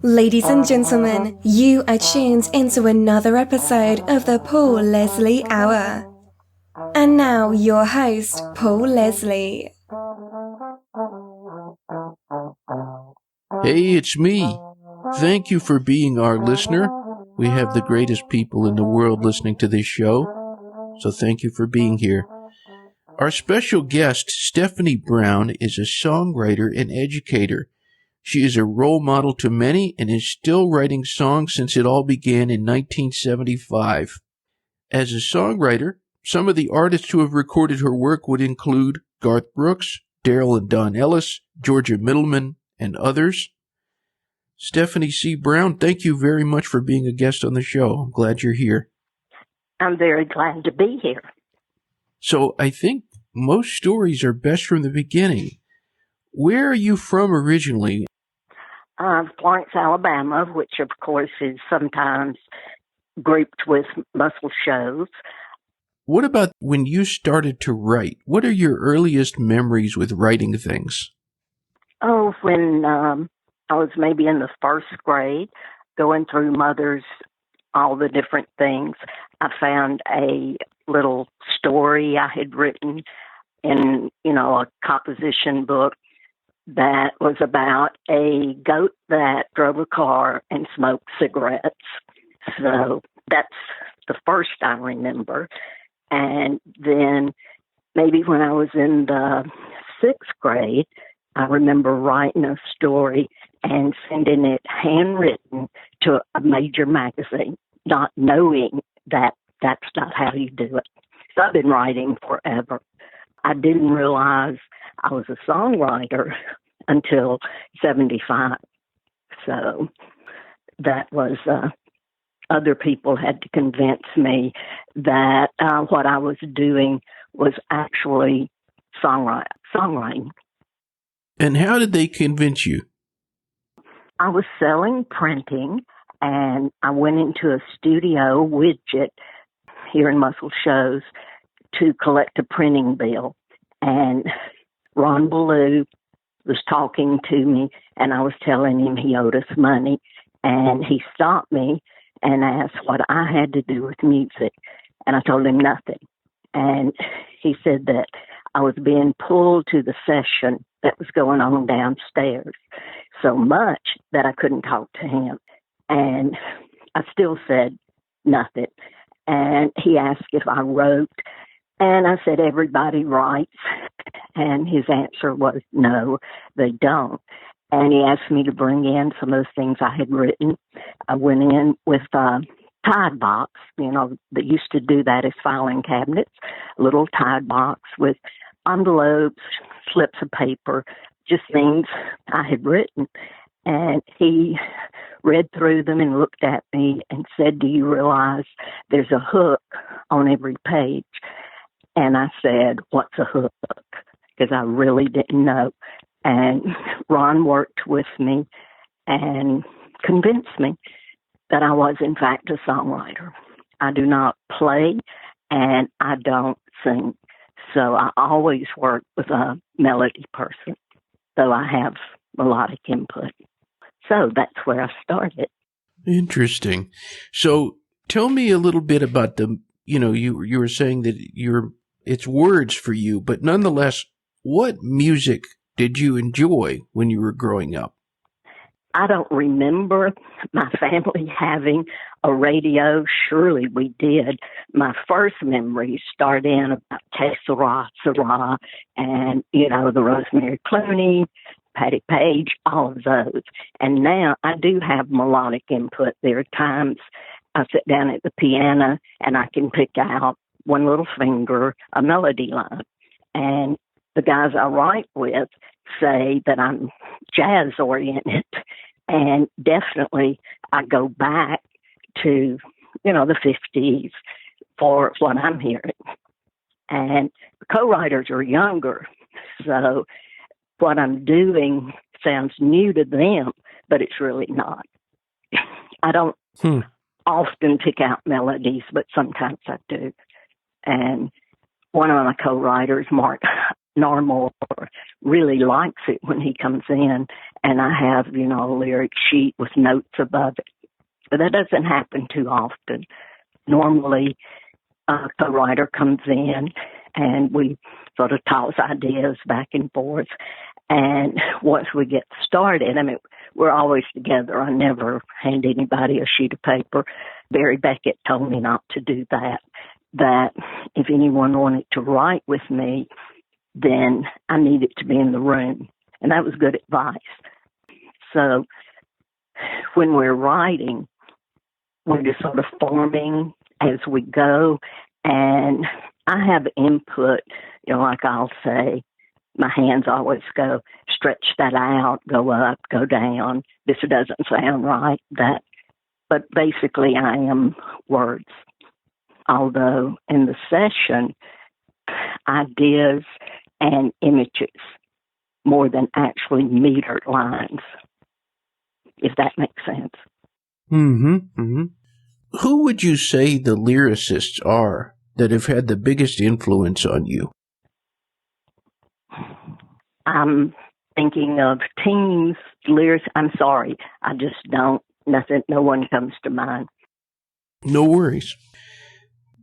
Ladies and gentlemen, you are tuned into another episode of the Paul Leslie Hour. And now your host, Paul Leslie. Hey, it's me. Thank you for being our listener. We have the greatest people in the world listening to this show, so thank you for being here. Our special guest, Stephanie Brown, is a songwriter and educator. She is a role model to many and is still writing songs since it all began in 1975. As a songwriter, some of the artists who have recorded her work would include Garth Brooks, Darryl Don Ellis, Georgia Middleman, and others. Stephanie C. Brown, thank you very much for being a guest on the show. I'm glad you're here. I'm very glad to be here. So I think most stories are best from the beginning. Where are you from originally? Florence, Alabama, which of course is sometimes grouped with Muscle Shoals. What about when you started to write? What are your earliest memories with writing things? Oh, when I was maybe in the first grade, going through Mother's, all the different things, I found a little story I had written in, a composition book that was about a goat that drove a car and smoked cigarettes. So that's the first I remember. And then maybe when I was in the sixth grade, I remember writing a story and sending it handwritten to a major magazine, not knowing that that's not how you do it. So I've been writing forever. I didn't realize I was a songwriter until 75. So that was, other people had to convince me that what I was doing was actually songwriting. And how did they convince you? I was selling printing, and I went into a studio widget here in Muscle Shoals to collect a printing bill. And Ron Ballou was talking to me, and I was telling him he owed us money. And he stopped me and asked what I had to do with music. And I told him nothing. And he said that I was being pulled to the session that was going on downstairs so much that I couldn't talk to him. And I still said nothing. And he asked if I wrote. And I said, everybody writes. And his answer was, no, they don't. And he asked me to bring in some of the things I had written. I went in with a Tide box, that used to do that as filing cabinets, a little Tide box with envelopes, slips of paper, just things I had written. And he read through them and looked at me and said, do you realize there's a hook on every page? And I said, what's a hook? Because I really didn't know. And Ron worked with me and convinced me that I was, in fact, a songwriter. I do not play and I don't sing. So I always work with a melody person, though I have melodic input. So that's where I started. Interesting. So tell me a little bit about you were saying that it's words for you, but nonetheless, what music did you enjoy when you were growing up? I don't remember my family having a radio. Surely we did. My first memories start in about Que Sera, Sera, and, the Rosemary Clooney, Patti Page, all of those. And now I do have melodic input. There are times I sit down at the piano and I can pick out one little finger, a melody line. And the guys I write with say that I'm jazz-oriented. And definitely I go back to, the 50s for what I'm hearing. And the co-writers are younger, so what I'm doing sounds new to them, but it's really not. I don't often pick out melodies, but sometimes I do. And one of my co-writers, Mark normal really likes it when he comes in, and I have, a lyric sheet with notes above it. But that doesn't happen too often. Normally, a co-writer comes in, and we sort of toss ideas back and forth. And once we get started, we're always together. I never hand anybody a sheet of paper. Barry Beckett told me not to do that, that if anyone wanted to write with me, then I needed to be in the room. And that was good advice. So when we're writing, we're just sort of forming as we go. And I have input, like I'll say, my hands always go, stretch that out, go up, go down. This doesn't sound right, that. But basically, I am words. Although in the session, ideas and images more than actually metered lines, if that makes sense. Mm-hmm. Mm-hmm. Who would you say the lyricists are that have had the biggest influence on you? I'm thinking of teams, lyrics. I'm sorry. I just don't, no one comes to mind. No worries.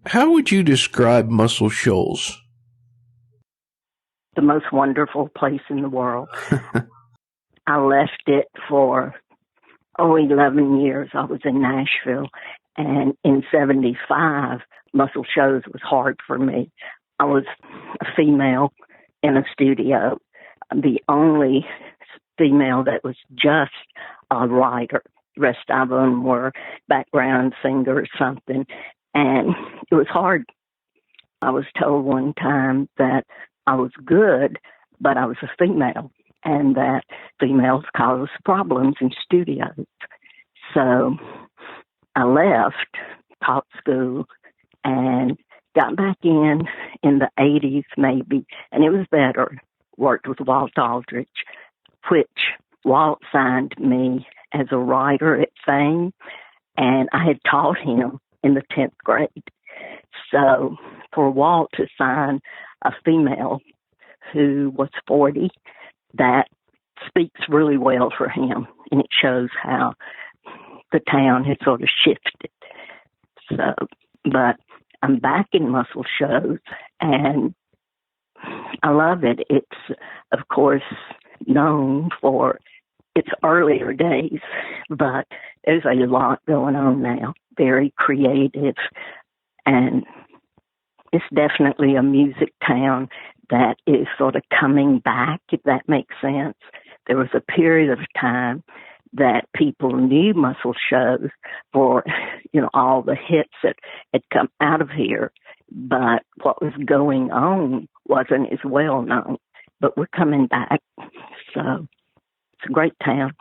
How would you describe Muscle Shoals? The most wonderful place in the world. I left it for, 11 years. I was in Nashville. And in 75, Muscle Shoals was hard for me. I was a female in a studio, the only female that was just a writer. The rest of them were background singers, something. And it was hard. I was told one time that I was good, but I was a female, and that females cause problems in studios. So I left, taught school, and got back in the 80s maybe, and it was better. Worked with Walt Aldridge, which Walt signed me as a writer at Fame, and I had taught him in the 10th grade. So for Walt to sign a female who was 40, that speaks really well for him, and it shows how the town had sort of shifted. So, but I'm back in Muscle Shoals, and I love it. It's, of course, known for its earlier days, but there's a lot going on now. Very creative, and it's definitely a music town that is sort of coming back, if that makes sense. There was a period of time that people knew Muscle Shoals for, all the hits that had come out of here, but what was going on wasn't as well known. But we're coming back, so it's a great town.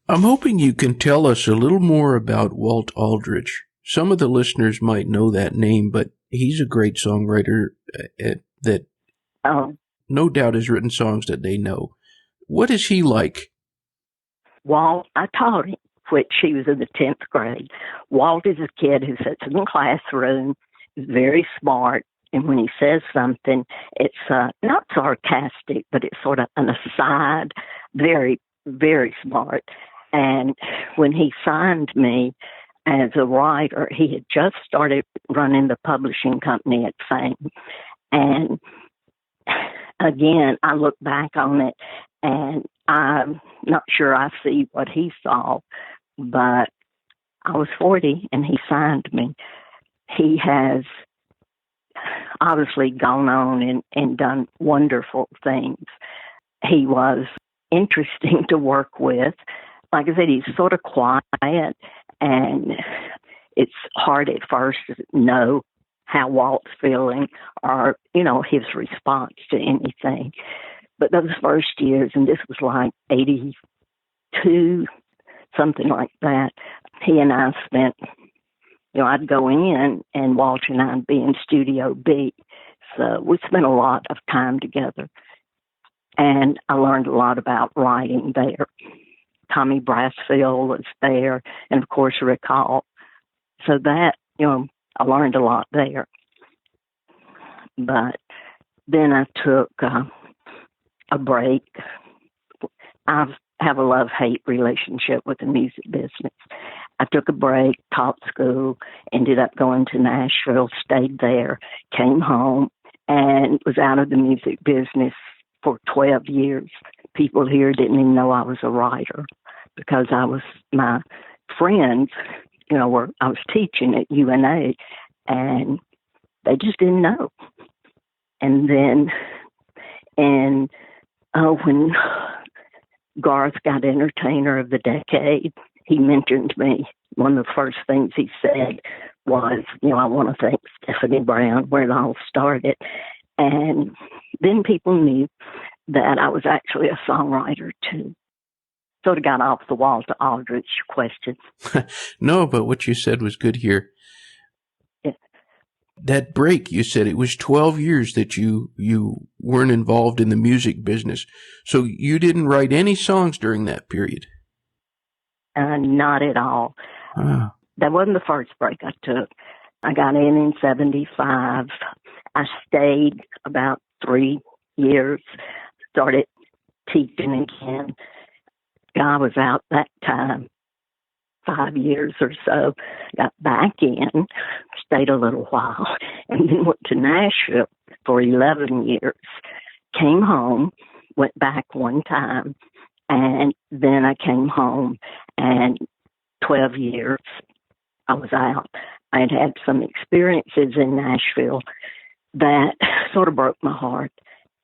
I'm hoping you can tell us a little more about Walt Aldridge. Some of the listeners might know that name, but he's a great songwriter that no doubt has written songs that they know. What is he like? Walt, I taught him, which he was in the 10th grade. Walt is a kid who sits in the classroom, is very smart, and when he says something, it's not sarcastic, but it's sort of an aside, very, very smart. And when he signed me as a writer, he had just started running the publishing company at Fame. And again, I look back on it, and I'm not sure I see what he saw, but I was 40 and he signed me. He has obviously gone on and done wonderful things. He was interesting to work with. Like I said, he's sort of quiet, and it's hard at first to know how Walt's feeling or, his response to anything. But those first years, and this was like 82, something like that, he and I spent, I'd go in and Walt and I'd be in Studio B. So we spent a lot of time together. And I learned a lot about writing there. Tommy Brassfield was there, and of course Rick Hall. So that, I learned a lot there. But then I took a break. I have a love-hate relationship with the music business. I took a break, taught school, ended up going to Nashville, stayed there, came home, and was out of the music business for 12 years. People here didn't even know I was a writer because my friends, I was teaching at UNA, and they just didn't know. And then, when Garth got Entertainer of the Decade, he mentioned me. One of the first things he said was, I want to thank Stephanie Brown, where it all started. And then people knew that I was actually a songwriter, too. Sort of got off the Walt Aldridge question. No, but what you said was good here. Yeah. That break, you said it was 12 years that you weren't involved in the music business. So you didn't write any songs during that period? Not at all. Ah. That wasn't the first break I took. I got in 75. I stayed about 3 years, started teaching again. I was out that time, 5 years or so, got back in, stayed a little while, and then went to Nashville for 11 years, came home, went back one time, and then I came home, and 12 years I was out. I had had some experiences in Nashville that sort of broke my heart,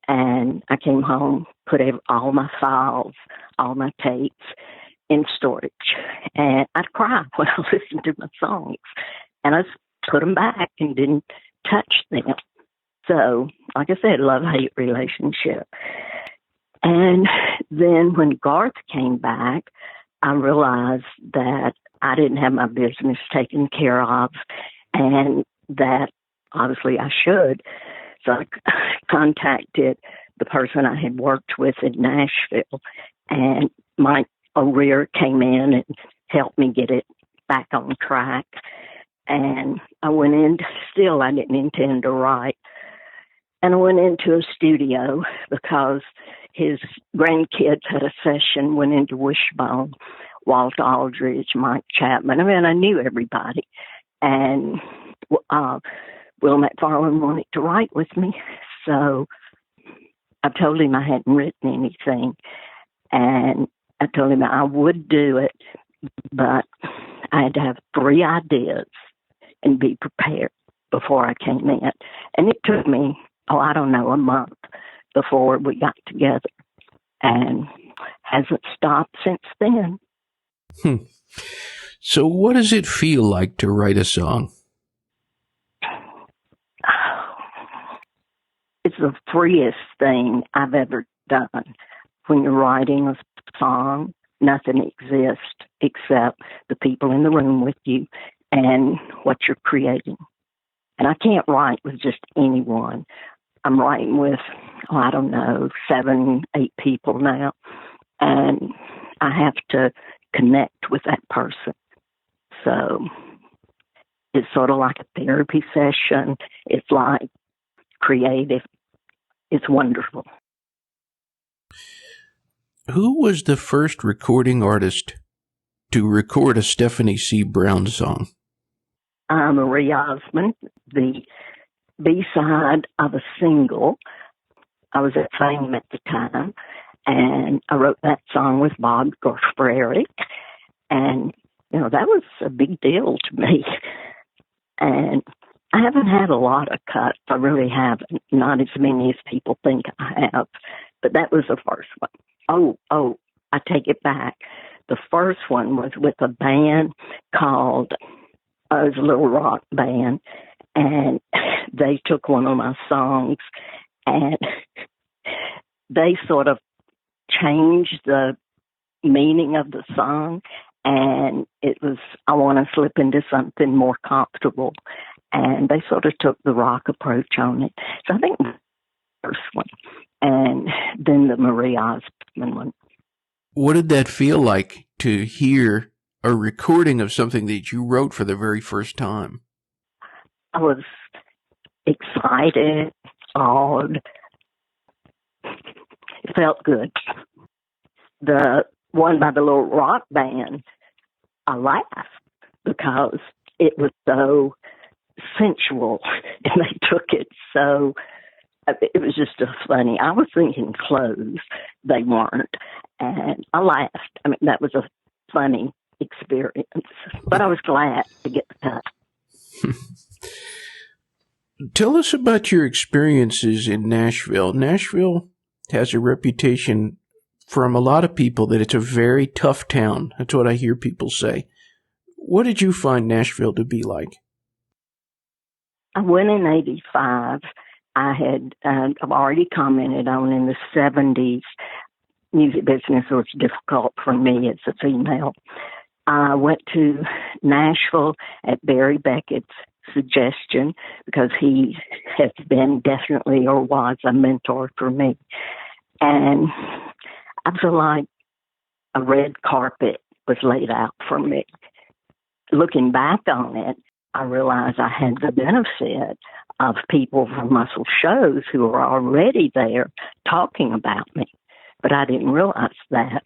and I came home, put all my files, all my tapes in storage, and I'd cry when I listened to my songs, and I just put them back and didn't touch them. So, like I said, love-hate relationship. And then when Garth came back, I realized that I didn't have my business taken care of, and that obviously I should. So I contacted the person I had worked with in Nashville, and Mike O'Rear came in and helped me get it back on track. And I went in, still I didn't intend to write. And I went into a studio because his grandkids had a session, went into Wishbone, Walt Aldridge, Mike Chapman. I mean, I knew everybody. And Will McFarlane wanted to write with me. So I told him I hadn't written anything. And I told him I would do it, but I had to have 3 ideas and be prepared before I came in. And it took me, a month before we got together, and hasn't stopped since then. So what does it feel like to write a song? It's the freest thing I've ever done. When you're writing a song, nothing exists except the people in the room with you and what you're creating. And I can't write with just anyone. I'm writing with, 7, 8 people now. And I have to connect with that person. So it's sort of like a therapy session. It's like creative. It's wonderful. Who was the first recording artist to record a Stephanie C. Brown song? Marie Osmond, the B-side of a single. I was at Fame at the time, and I wrote that song with Bob Gorfrerick, and, that was a big deal to me. And I haven't had a lot of cuts. I really haven't. Not as many as people think I have. But that was the first one. Oh, I take it back. The first one was with a band called, it was a little rock band, and they took one of my songs, and they sort of changed the meaning of the song, and it was, I want to slip into something more comfortable. And they sort of took the rock approach on it. So I think the first one, and then the Marie Osmond one. What did that feel like to hear a recording of something that you wrote for the very first time? I was excited. awed. It felt good. The one by the little rock band, I laughed because it was so sensual and they took it so, it was just funny. I was thinking clothes, they weren't. And I laughed. I mean, that was a funny experience, but I was glad to get the cut. Tell us about your experiences in Nashville. Nashville has a reputation from a lot of people that it's a very tough town. That's what I hear people say. What did you find Nashville to be like? I went in 85. I've already commented on in the 70s, music business was difficult for me as a female. I went to Nashville at Barry Beckett's suggestion because he has been definitely or was a mentor for me. And I feel like a red carpet was laid out for me. Looking back on it, I realized I had the benefit of people from Muscle Shoals who were already there talking about me. But I didn't realize that.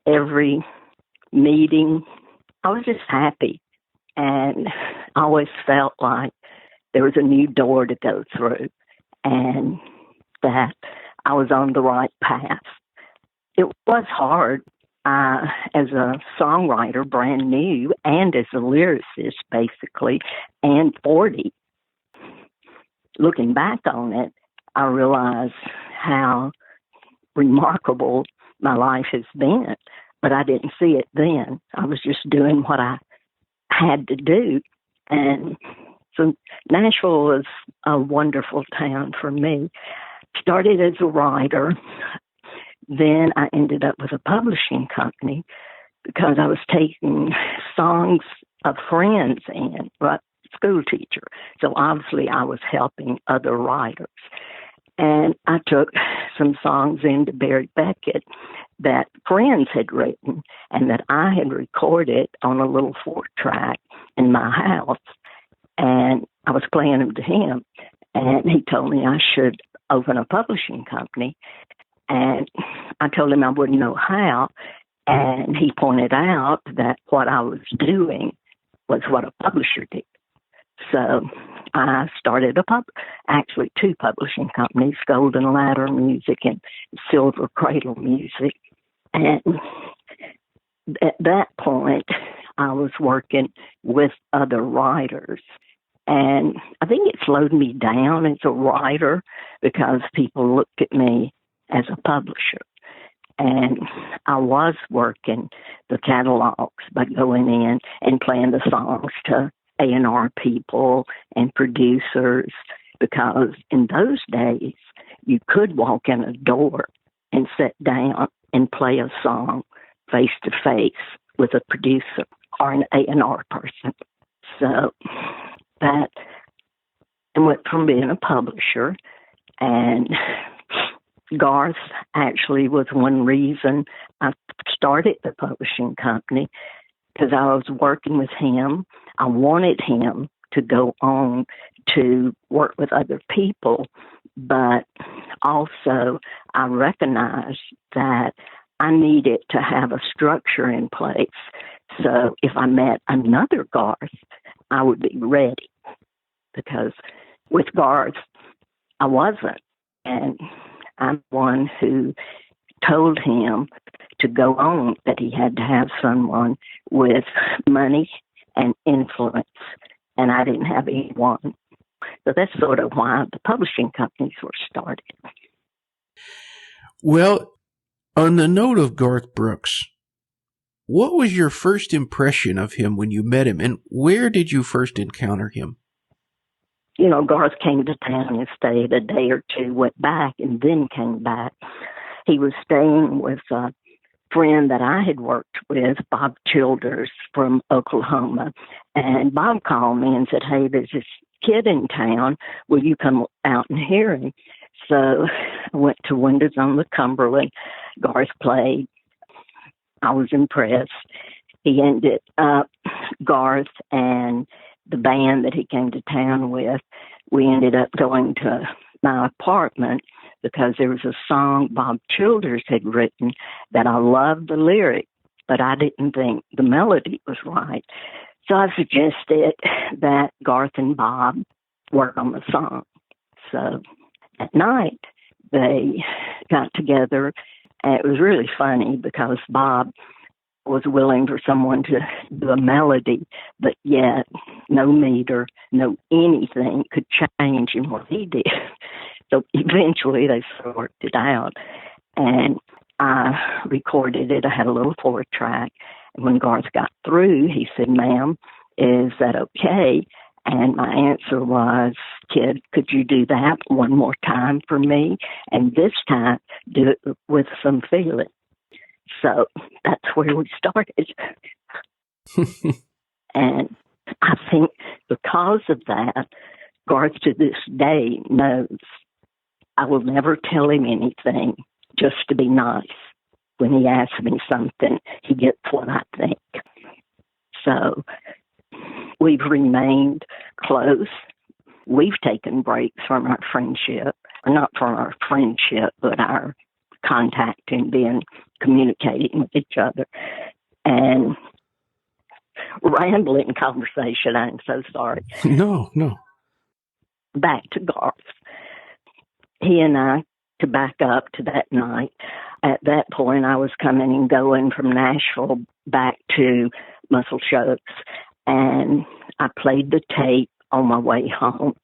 Every meeting, I was just happy. And I always felt like there was a new door to go through and that I was on the right path. It was hard as a songwriter, brand new, and as a lyricist, basically, and 40. Looking back on it, I realize how remarkable my life has been, but I didn't see it then. I was just doing what I had to do. And so Nashville was a wonderful town for me. Started as a writer. Then I ended up with a publishing company because I was taking songs of friends in, right, school teacher. So obviously I was helping other writers. And I took some songs into Barry Beckett that friends had written and that I had recorded on a little 4-track in my house. And I was playing them to him. And he told me I should open a publishing company. And I told him I wouldn't know how. And he pointed out that what I was doing was what a publisher did. So I started actually 2 publishing companies, Golden Ladder Music and Silver Cradle Music. And at that point, I was working with other writers. And I think it slowed me down as a writer because people looked at me as a publisher. And I was working the catalogs by going in and playing the songs to A&R people and producers, because in those days, you could walk in a door and sit down and play a song face to face with a producer or an A&R person. So that and went from being a publisher, and Garth actually was one reason I started the publishing company, because I was working with him. I wanted him to go on to work with other people, but also I recognized that I needed to have a structure in place. So if I met another Garth, I would be ready, because with Garth, I wasn't. And I'm one who told him to go on, that he had to have someone with money and influence, and I didn't have anyone. So that's sort of why the publishing companies were started. Well, on the note of Garth Brooks, what was your first impression of him when you met him, and where did you first encounter him? You know, Garth came to town and stayed a day or two, went back, and then came back. He was staying with a friend that I had worked with, Bob Childers from Oklahoma. And Bob called me and said, "Hey, there's this kid in town. Will you come out and hear him?" So I went to Windows on the Cumberland. Garth played. I was impressed. He ended up, Garth and the band that he came to town with we ended up going to my apartment because there was a song Bob Childers had written that I loved the lyric, but I didn't think the melody was right. So I suggested that Garth and Bob work on the song. So at night, they got together, and it was really funny because Bob was willing for someone to do a melody, but yet no meter, no anything could change in what he did. So eventually they sorted it out, and I recorded it. I had a little 4-track, and when Garth got through, he said, "Ma'am, is that okay?" And my answer was, "Kid, could you do that one more time for me? And this time, do it with some feeling." So that's where we started. And I think because of that, Garth to this day knows I will never tell him anything just to be nice. When he asks me something, he gets what I think. So we've remained close. We've taken breaks from our friendship, or not from our friendship, but our contact and communicating with each other. And rambling conversation, I'm so sorry. No. Back to Garth. He and I, to back up to that night, at that point I was coming and going from Nashville back to Muscle Shoals, and I played the tape on my way home.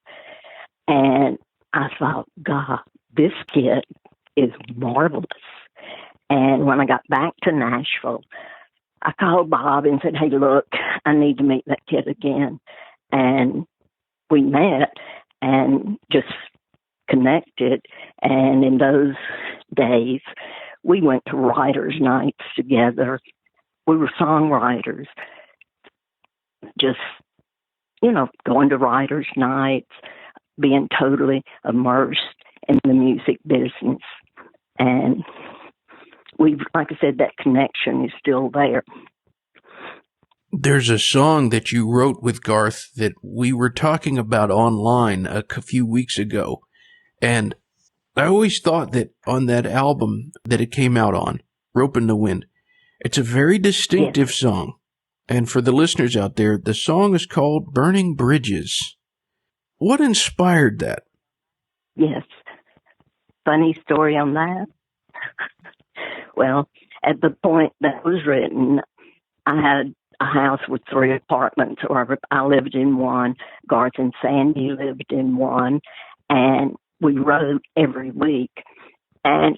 And I thought, God, this kid is marvelous. And when I got back to Nashville, I called Bob and said, "Hey, look, I need to meet that kid again." And we met and just connected. And in those days, we went to writers' nights together. We were songwriters, just, going to writers' nights, being totally immersed in the music business. And like I said, that connection is still there. There's a song that you wrote with Garth that we were talking about online a few weeks ago. And I always thought that on that album that it came out on, Rope in the Wind, it's a very distinctive song. And for the listeners out there, the song is called Burning Bridges. What inspired that? Yes. Funny story on that. Well, at the point that was written, I had a house with 3 apartments, or I lived in one, Garth and Sandy lived in one, and we wrote every week. And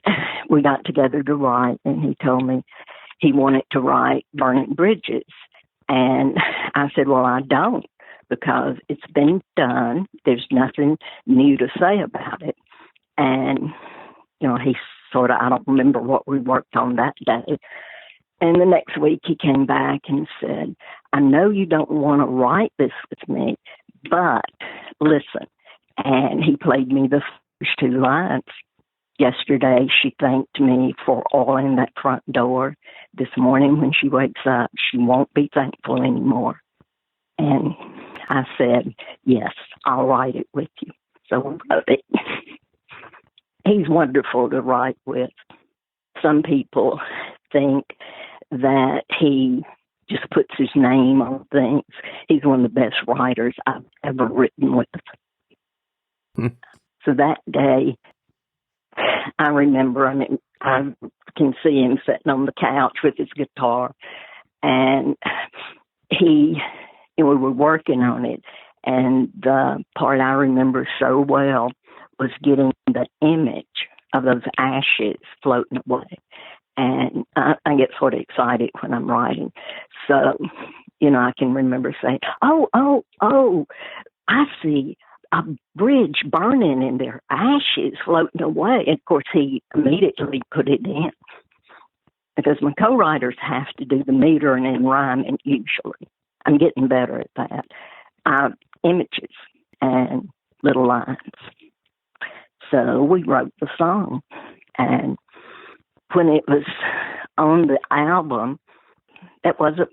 we got together to write, and he told me he wanted to write Burning Bridges. And I said, well, I don't, because it's been done. There's nothing new to say about it. And, he sort of, I don't remember what we worked on that day. And the next week he came back and said, I know you don't want to write this with me, but listen. And he played me the first 2 lines. Yesterday, she thanked me for oiling that front door. This morning, when she wakes up, she won't be thankful anymore. And I said, yes, I'll write it with you. So we wrote it. He's wonderful to write with. Some people think that he just puts his name on things. He's one of the best writers I've ever written with. So that day, I remember, I can see him sitting on the couch with his guitar, and we were working on it, and the part I remember so well was getting the image of those ashes floating away. And I get sort of excited when I'm writing. So, I can remember saying, oh, I see a bridge burning and their ashes floating away. And of course, he immediately put it in, because my co-writers have to do the metering and rhyming usually. I'm getting better at that. Images and little lines. So we wrote the song. And when it was on the album, that wasn't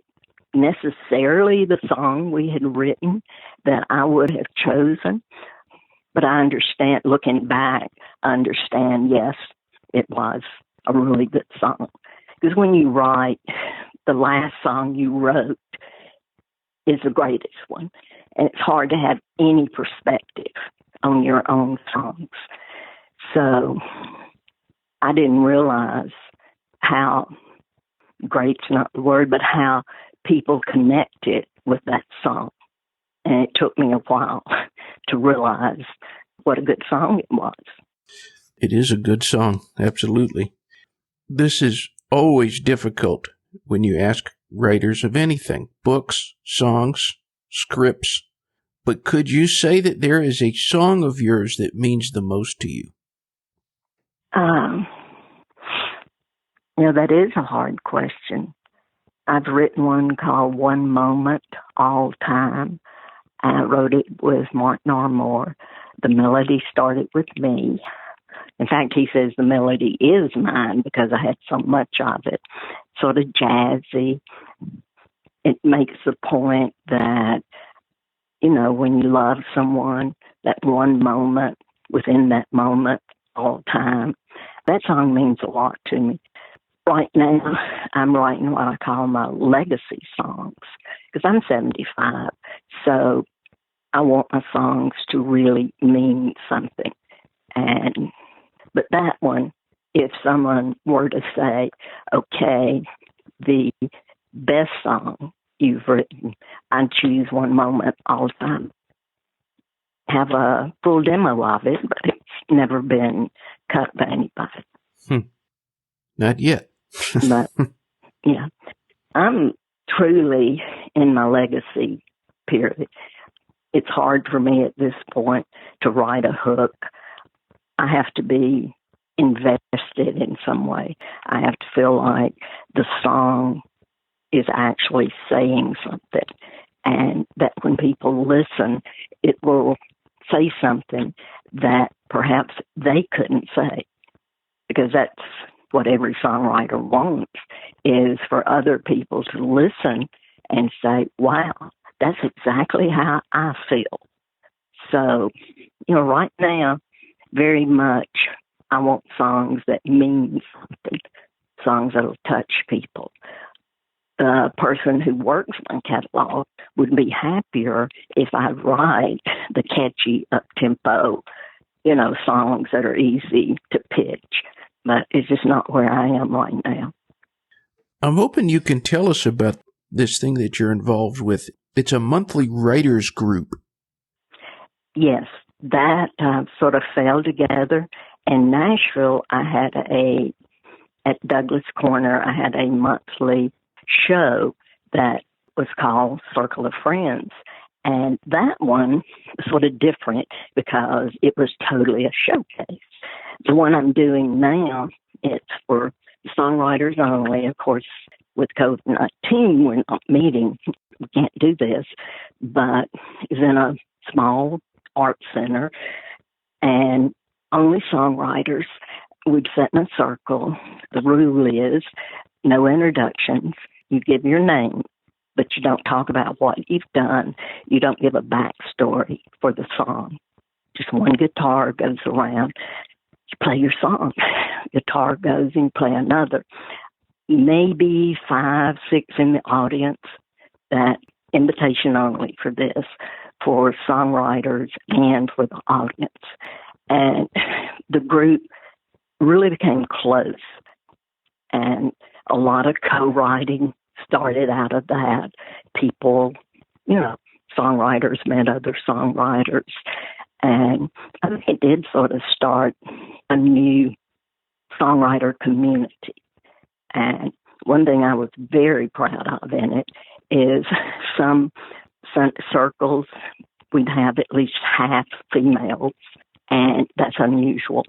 necessarily the song we had written that I would have chosen, But I understand, looking back, I understand, yes, it was a really good song. Because when you write, the last song you wrote is the greatest one. And it's hard to have any perspective on your own songs. So I didn't realize how, great's not the word, but how people connected with that song. And it took me a while to realize what a good song it was. It is a good song, absolutely. This is always difficult when you ask writers of anything, books, songs, scripts. But could you say that there is a song of yours that means the most to you? That is a hard question. I've written one called One Moment, All Time. I wrote it with Mark Narmore. The melody started with me. In fact, he says the melody is mine because I had so much of it. Sort of jazzy. It makes the point that, when you love someone, that one moment, within that moment, all time, that song means a lot to me. Right now, I'm writing what I call my legacy songs because I'm 75. So I want my songs to really mean something. But that one, if someone were to say, okay, the best song you've written, I'd choose One Moment, All Time. Have a full demo of it, but it's never been cut by anybody. Not yet. But, yeah, I'm truly in my legacy period. It's hard for me at this point to write a hook. I have to be invested in some way. I have to feel like the song is actually saying something, and that when people listen, it will say something that perhaps they couldn't say, because that's what every songwriter wants, is for other people to listen and say, wow, that's exactly how I feel. So, right now, very much I want songs that mean something, songs that will touch people. The person who works my catalog would be happier if I write the catchy, up-tempo, songs that are easy to pitch. But it's just not where I am right now. I'm hoping you can tell us about this thing that you're involved with. It's a monthly writers group. Yes, that sort of fell together. In Nashville, at Douglas Corner, I had a monthly show that was called Circle of Friends. And that one was sort of different because it was totally a showcase. The one I'm doing now, it's for songwriters only. Of course, with COVID-19, we're not meeting. We can't do this. But it's in a small art center, and only songwriters. We'd sit in a circle. The rule is no introductions. You give your name, but you don't talk about what you've done. You don't give a backstory for the song. Just one guitar goes around. You play your song. Guitar goes and you play another. Maybe 5, 6 in the audience. That invitation only for this, for songwriters and for the audience. And the group really became close. And a lot of co-writing started out of that. People, songwriters met other songwriters. And I think it did sort of start a new songwriter community. And one thing I was very proud of in it is some circles, we'd have at least half females, and that's unusual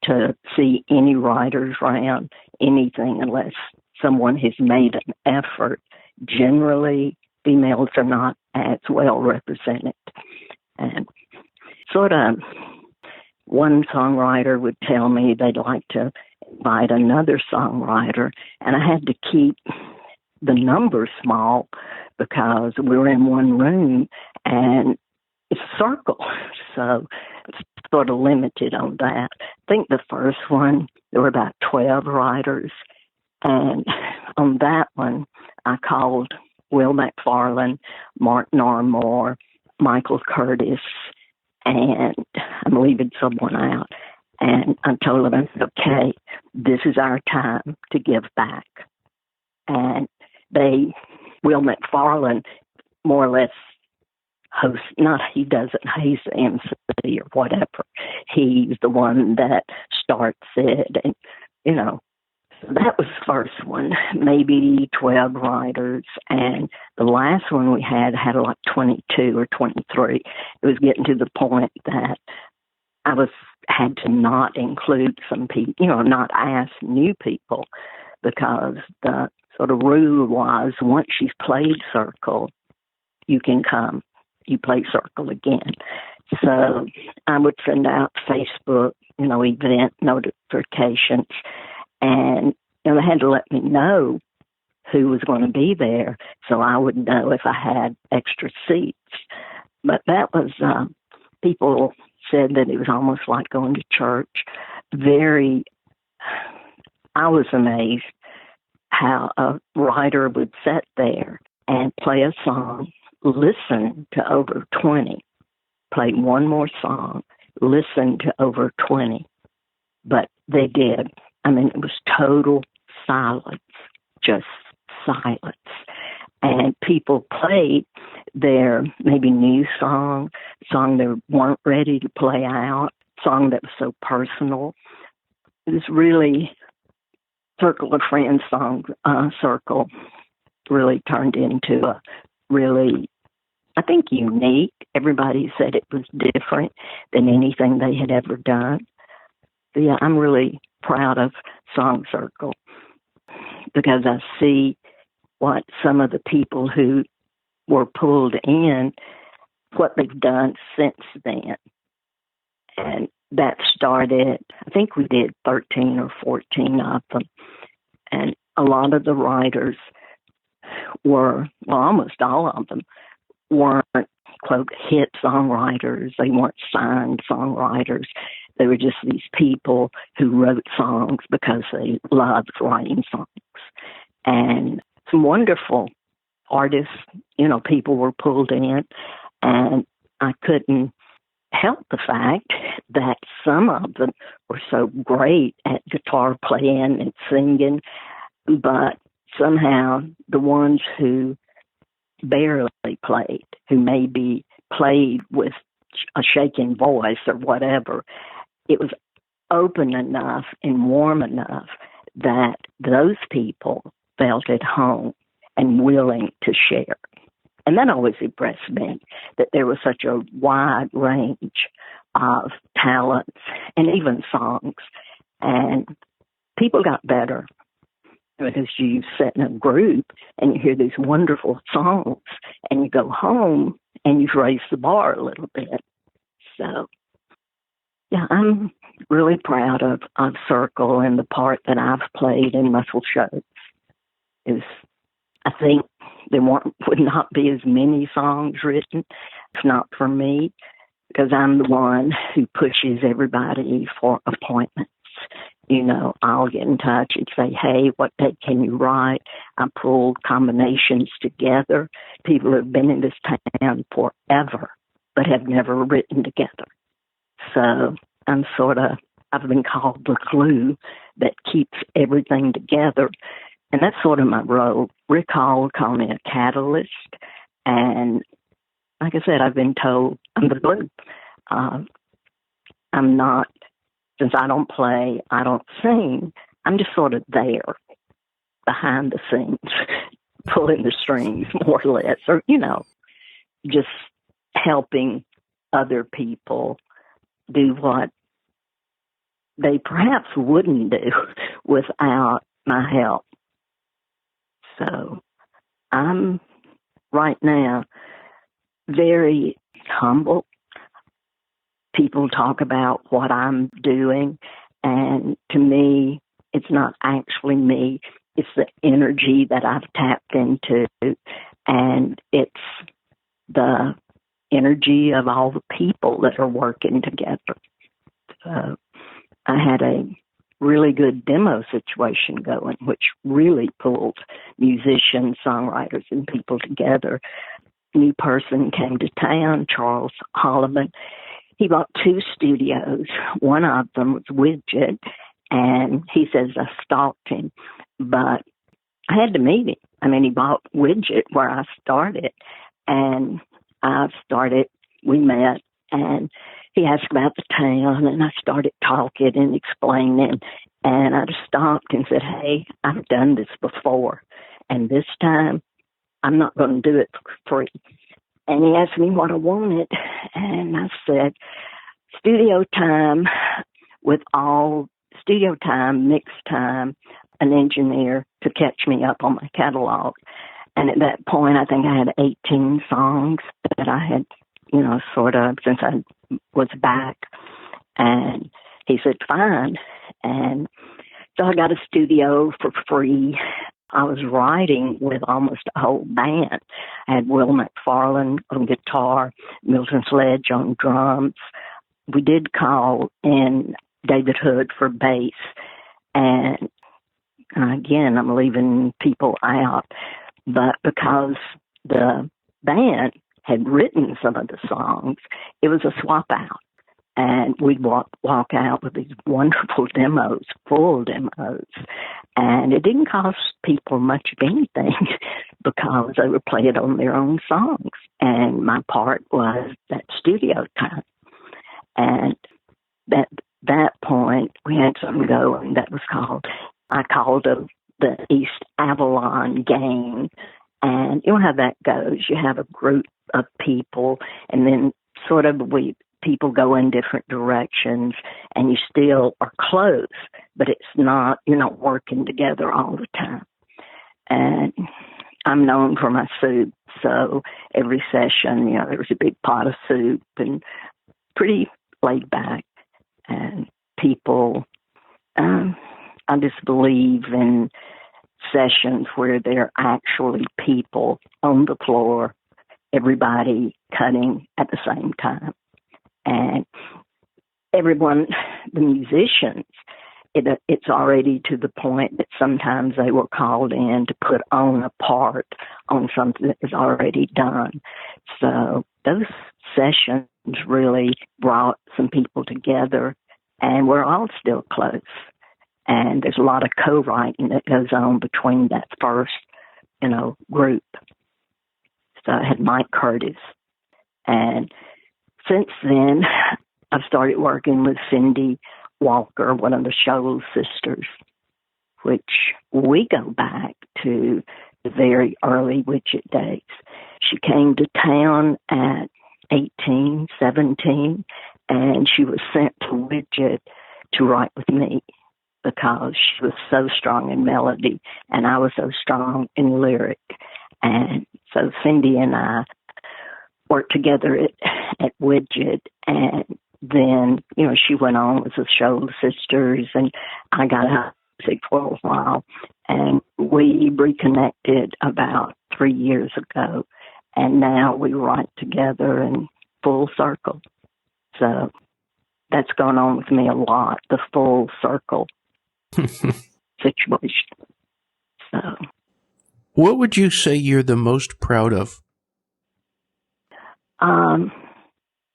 to see any writers around anything unless someone has made an effort. Generally, females are not as well represented. And sort of one songwriter would tell me they'd like to invite another songwriter, and I had to keep the number small because we were in one room, and it's a circle. So it's sort of limited on that. I think the first one, there were about 12 writers. And on that one, I called Will McFarlane, Mark Narmore, Michael Curtis, and I'm leaving someone out. And I told them, okay, this is our time to give back. And Will McFarlane more or less hosts, he doesn't host the MC or whatever. He's the one that starts it. And, so that was the first one, maybe 12 writers. And the last one we had like 22 or 23. It was getting to the point that I had to not include some people, not ask new people, because the sort of rule was once you've played circle, you can come, you play circle again. So I would send out Facebook, event notifications, and they had to let me know who was going to be there so I would know if I had extra seats. But that was, people said that it was almost like going to church. I was amazed how a writer would sit there and play a song, listen to over 20, play one more song, listen to over 20. But they did. It was total silence, just silence. And people played their maybe new song they weren't ready to play out, song that was so personal. It was really Circle of Friends song, Circle really turned into a really, I think, unique. Everybody said it was different than anything they had ever done. But yeah, I'm really proud of Song Circle because I see what some of the people who were pulled in, what they've done since then. And that started, I think we did 13 or 14 of them. And a lot of the writers almost all of them weren't, quote, hit songwriters. They weren't signed songwriters. They were just these people who wrote songs because they loved writing songs. And some wonderful artists, people were pulled in, and I couldn't help the fact that some of them were so great at guitar playing and singing, but somehow the ones who barely played, who maybe played with a shaking voice or whatever, it was open enough and warm enough that those people felt at home and willing to share. And that always impressed me, that there was such a wide range of talents and even songs. And people got better because you sit in a group and you hear these wonderful songs and you go home and you've raised the bar a little bit. So, yeah, I'm really proud of Circle and the part that I've played in Muscle Shoals. I think there would not be as many songs written if not for me, because I'm the one who pushes everybody for appointments. I'll get in touch and say, hey, what day can you write? I pulled combinations together. People have been in this town forever, but have never written together. So I've been called the glue that keeps everything together. And that's sort of my role. Rick Hall called me a catalyst. And like I said, I've been told I'm the glue. I'm not, since I don't play, I don't sing, I'm just sort of there behind the scenes, pulling the strings more or less, or, just helping other people do what they perhaps wouldn't do without my help. So I'm right now very humble. People talk about what I'm doing, and to me, it's not actually me. It's the energy that I've tapped into, and it's the energy of all the people that are working together. So I had a really good demo situation going, which really pulled musicians, songwriters, and people together. New person came to town, Charles Holloman. He bought 2 studios. One of them was Widget, and he says I stalked him, but I had to meet him. I mean, he bought Widget where I started, and we met, and he asked about the town, and I started talking and explaining, and I just stopped and said, hey, I've done this before, and this time I'm not going to do it for free. And he asked me what I wanted, and I said, studio time, mix time, an engineer to catch me up on my catalog. And at that point, I think I had 18 songs that I had, sort of, since I was back. And he said, fine. And so I got a studio for free. I was writing with almost a whole band. I had Will McFarlane on guitar, Milton Sledge on drums. We did call in David Hood for bass. And again, I'm leaving people out. But because the band had written some of the songs, it was a swap out. And we'd walk out with these wonderful demos, full demos. And it didn't cost people much of anything because they would play it on their own songs. And my part was that studio time. And at that point, we had something going that was I called it the East Avalon Gang. And you know how that goes. You have a group of people, and then sort of people go in different directions, and you still are close, but you're not working together all the time. And I'm known for my soup, so every session, there was a big pot of soup and pretty laid back. And people, I just believe in sessions where there are actually people on the floor, everybody cutting at the same time. And everyone, the musicians, it's already to the point that sometimes they were called in to put on a part on something that was already done. So those sessions really brought some people together, and we're all still close. And there's a lot of co-writing that goes on between that first, group. So I had Mike Curtis. And since then, I've started working with Cindy Walker, one of the Shoals sisters, which we go back to the very early Widget days. She came to town at 18, 17, and she was sent to Widget to write with me because she was so strong in melody and I was so strong in lyric. And so Cindy and I worked together at Widget, and then, she went on with the Shoals sisters, and I got out of music for a while, and we reconnected about 3 years ago, and now we write together in full circle. So that's going on with me a lot, the full circle situation. So, what would you say you're the most proud of?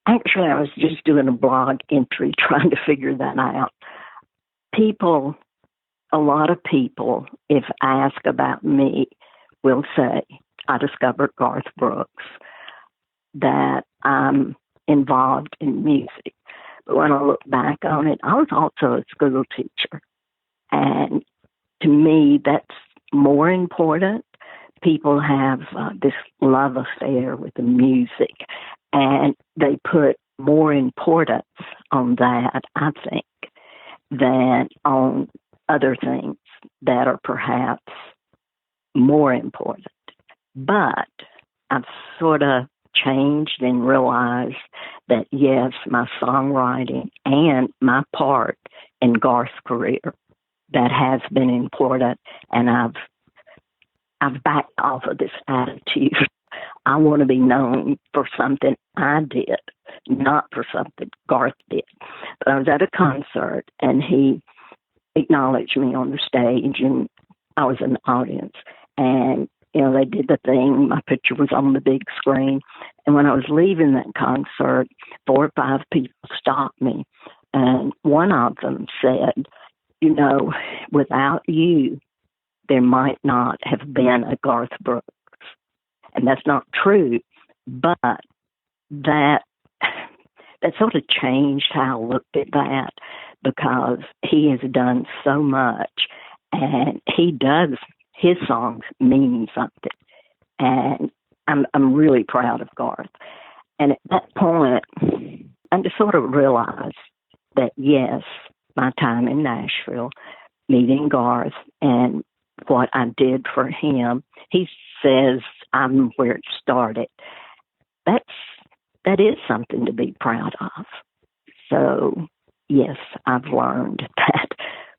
Actually, I was just doing a blog entry trying to figure that out. A lot of people, if asked about me, will say, I discovered Garth Brooks, that I'm involved in music. But when I look back on it, I was also a school teacher. And to me, that's more important. People have this love affair with the music, and they put more importance on that, I think, than on other things that are perhaps more important. But I've sort of changed and realized that, yes, my songwriting and my part in Garth's career, that has been important, and I've backed off of this attitude I want to be known for something I did, not for something Garth did. But I was at a concert, and he acknowledged me on the stage, and I was in the audience. And, they did the thing. My picture was on the big screen. And when I was leaving that concert, 4 or 5 people stopped me. And one of them said, without you, there might not have been a Garth Brooks. And that's not true, but that sort of changed how I looked at that, because he has done so much, and his songs mean something. And I'm really proud of Garth. And at that point, I just sort of realized that, yes, my time in Nashville, meeting Garth and what I did for him, he says I'm where it started. That is something to be proud of. So, yes, I've learned that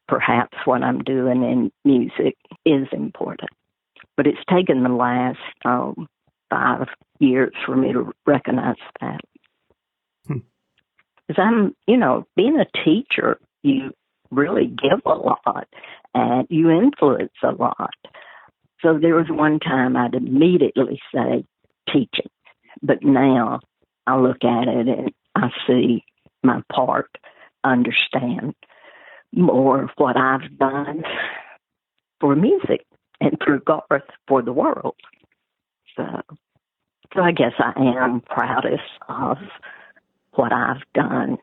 perhaps what I'm doing in music is important. But it's taken the last 5 years for me to recognize that. Because I'm, being a teacher, you really give a lot and you influence a lot. So there was one time I'd immediately say teaching, but now I look at it and I see my part, understand more of what I've done for music and through Garth for the world. So I guess I am proudest of what I've done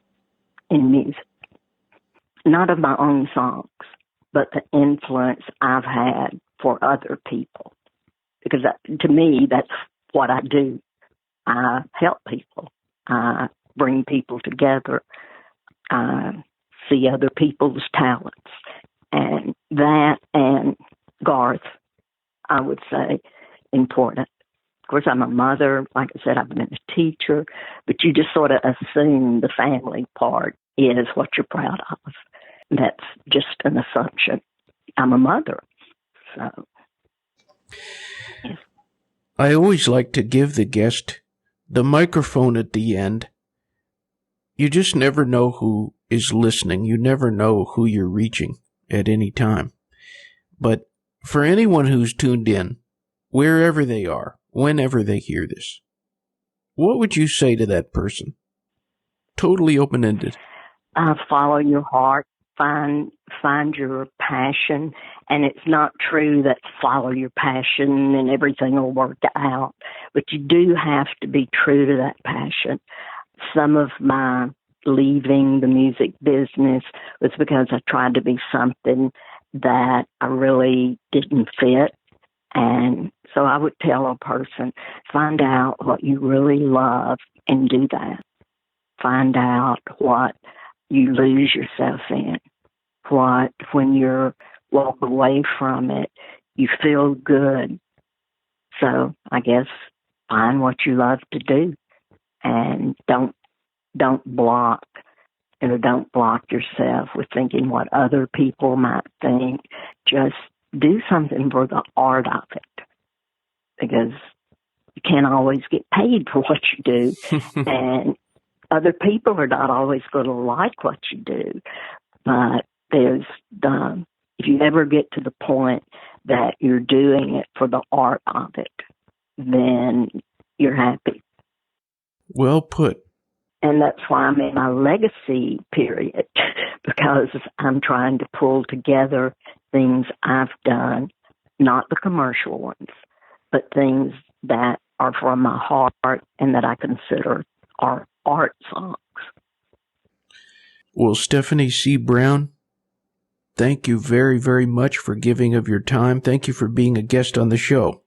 in music. Not of my own songs, but the influence I've had for other people. Because to me, that's what I do. I help people. I bring people together. I see other people's talents. And that and Garth, I would say, important. Of course, I'm a mother. Like I said, I've been a teacher. But you just sort of assume the family part is what you're proud of. That's just an assumption. I'm a mother. So, yes. I always like to give the guest the microphone at the end. You just never know who is listening. You never know who you're reaching at any time. But for anyone who's tuned in, wherever they are, whenever they hear this, what would you say to that person? Totally open-ended. Follow your heart. Find your passion. And it's not true that follow your passion and everything will work out. But you do have to be true to that passion. Some of my leaving the music business was because I tried to be something that I really didn't fit. And so I would tell a person, find out what you really love and do that. Find out what you lose yourself in. What, when you walk away from it, you feel good. So I guess find what you love to do, and don't block yourself with thinking what other people might think. Just do something for the art of it, because you can't always get paid for what you do, and other people are not always going to like what you do. But if you ever get to the point that you're doing it for the art of it, then you're happy. Well put. And that's why I'm in my legacy period, because I'm trying to pull together things I've done, not the commercial ones, but things that are from my heart and that I consider are art songs. Well, Stephanie C. Brown, thank you very, very much for giving of your time. Thank you for being a guest on the show.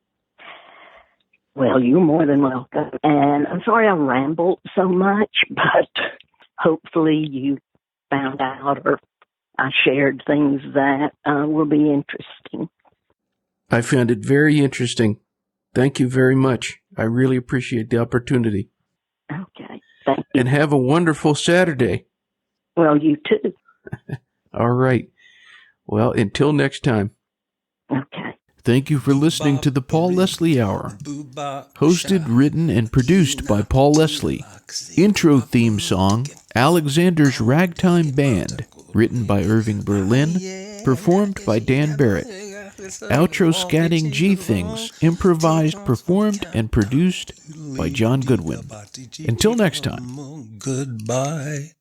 Well, you're more than welcome. And I'm sorry I rambled so much, but hopefully you found out or I shared things that will be interesting. I found it very interesting. Thank you very much. I really appreciate the opportunity. Okay. Thank you. And have a wonderful Saturday. Well, you too. All right. Well, until next time. Okay. Thank you for listening to the Paul Leslie Hour. Hosted, written, and produced by Paul Leslie. Intro theme song, Alexander's Ragtime Band, written by Irving Berlin, performed by Dan Barrett. Outro scatting G-Things, improvised, performed, and produced by John Goodwin. Until next time. Goodbye.